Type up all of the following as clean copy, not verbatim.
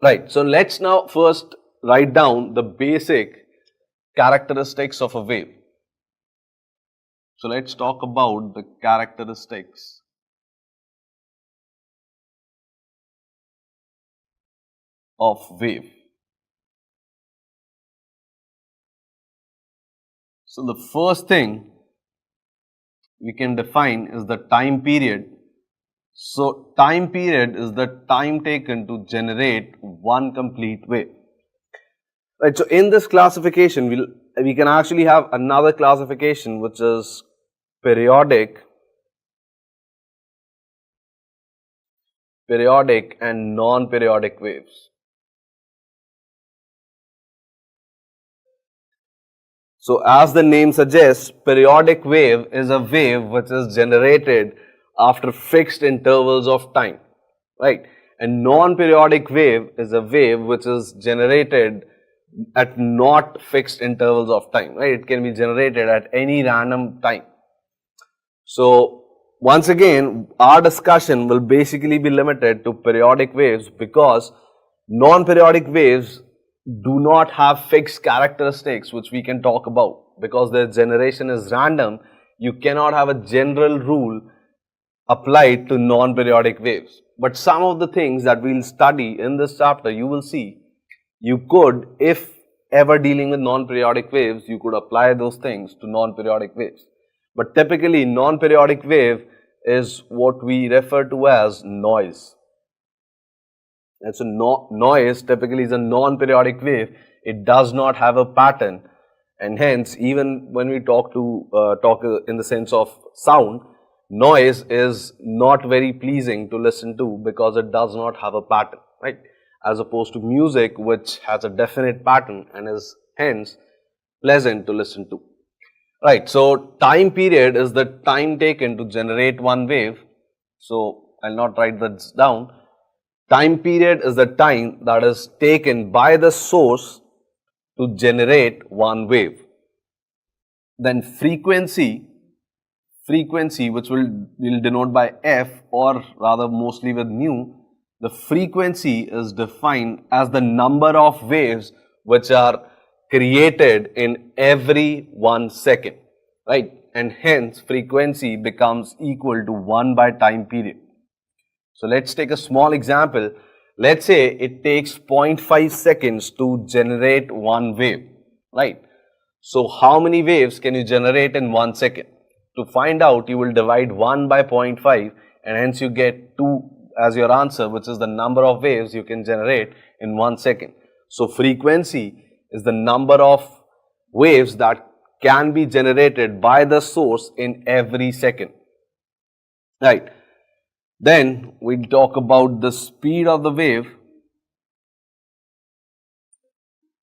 Right. So let's now first write down the basic characteristics of a wave. So let's talk about the characteristics of wave. So the first thing we can define is the time period. So time period is the time taken to generate one complete wave. Right. So in this classification, we can actually have another classification which is periodic and non-periodic waves. So as the name suggests, periodic wave is a wave which is generated after fixed intervals of time, right? And non-periodic wave is a wave which is generated at not fixed intervals of time, right? It can be generated at any random time. So once again, our discussion will basically be limited to periodic waves because non-periodic waves do not have fixed characteristics which we can talk about. Because their generation is random, you cannot have a general rule applied to non-periodic waves. But some of the things that we'll study in this chapter, you will see, you could, if ever dealing with non-periodic waves, you could apply those things to non-periodic waves. But typically, non-periodic wave is what we refer to as noise. And so noise typically is a non-periodic wave. It does not have a pattern, and hence even when we talk in the sense of sound, noise is not very pleasing to listen to because it does not have a pattern, right? As opposed to music, which has a definite pattern and is hence pleasant to listen to. Right, so time period is the time taken to generate one wave. So I'll not write this down. Time period is the time that is taken by the source to generate one wave. Then frequency which we'll denote by F, or rather mostly with nu, the frequency is defined as the number of waves which are created in every 1 second, right? And hence frequency becomes equal to 1 by time period. So let's take a small example. Let's say it takes 0.5 seconds to generate one wave, right? So how many waves can you generate in 1 second? To find out, you will divide 1 by 0.5 and hence you get 2 as your answer, which is the number of waves you can generate in 1 second. So frequency is the number of waves that can be generated by the source in every second, right? Then we'll talk about the speed of the wave.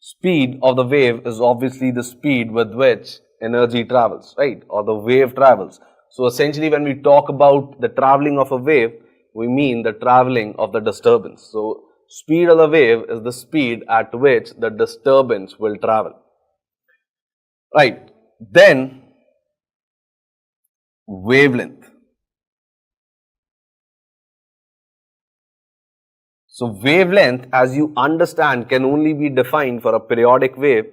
Speed of the wave is obviously the speed with which energy travels, right? Or the wave travels. So essentially when we talk about the traveling of a wave, we mean the traveling of the disturbance. So speed of the wave is the speed at which the disturbance will travel, right? Then wavelength. So wavelength, as you understand, can only be defined for a periodic wave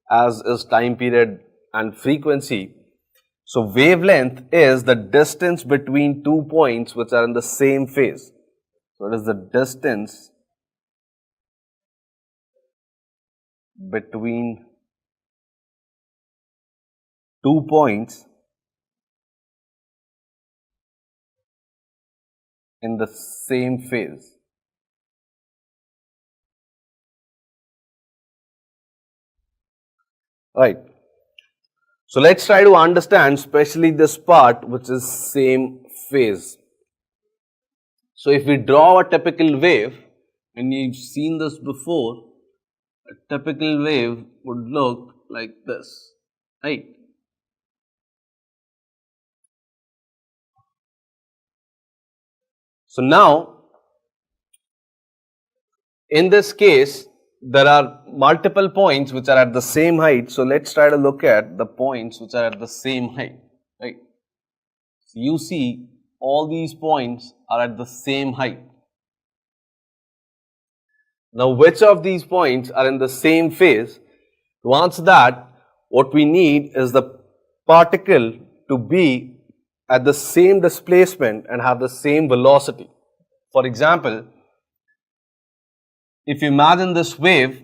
as is time period and frequency. So wavelength is the distance between 2 points which are in the same phase. So it is the distance between 2 points in the same phase. Right. So let's try to understand especially this part which is same phase. So if we draw a typical wave, and you've seen this before, a typical wave would look like this, right? So now, in this case, there are multiple points which are at the same height. So let's try to look at the points which are at the same height, right? So you see all these points are at the same height. Now, which of these points are in the same phase? To answer that, what we need is the particle to be at the same displacement and have the same velocity. For example, if you imagine this wave,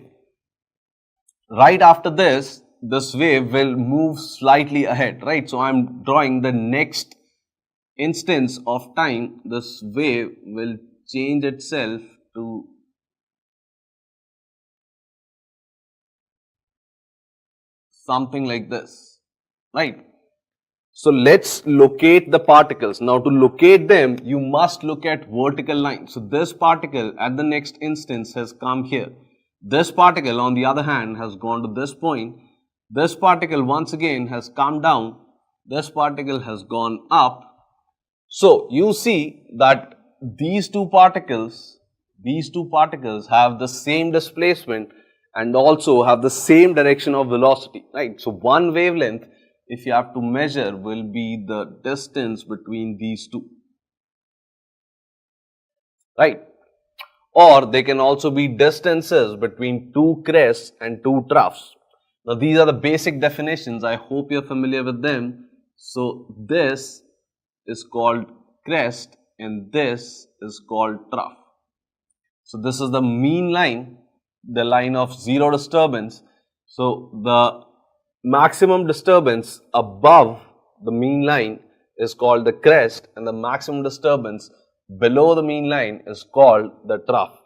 right after this wave will move slightly ahead, right? So I'm drawing the next instance of time. This wave will change itself to something like this, right? So let's locate the particles. Now to locate them, you must look at vertical lines. So this particle at the next instance has come here. This particle on the other hand has gone to this point. This particle once again has come down. This particle has gone up. So you see that these two particles have the same displacement and also have the same direction of velocity, right? So one wavelength, if you have to measure, will be the distance between these two, right? Or they can also be distances between two crests and two troughs. Now these are the basic definitions. I hope you're familiar with them. So this is called crest and this is called trough. So this is the mean line, the line of zero disturbance. So the maximum disturbance above the mean line is called the crest and the maximum disturbance below the mean line is called the trough.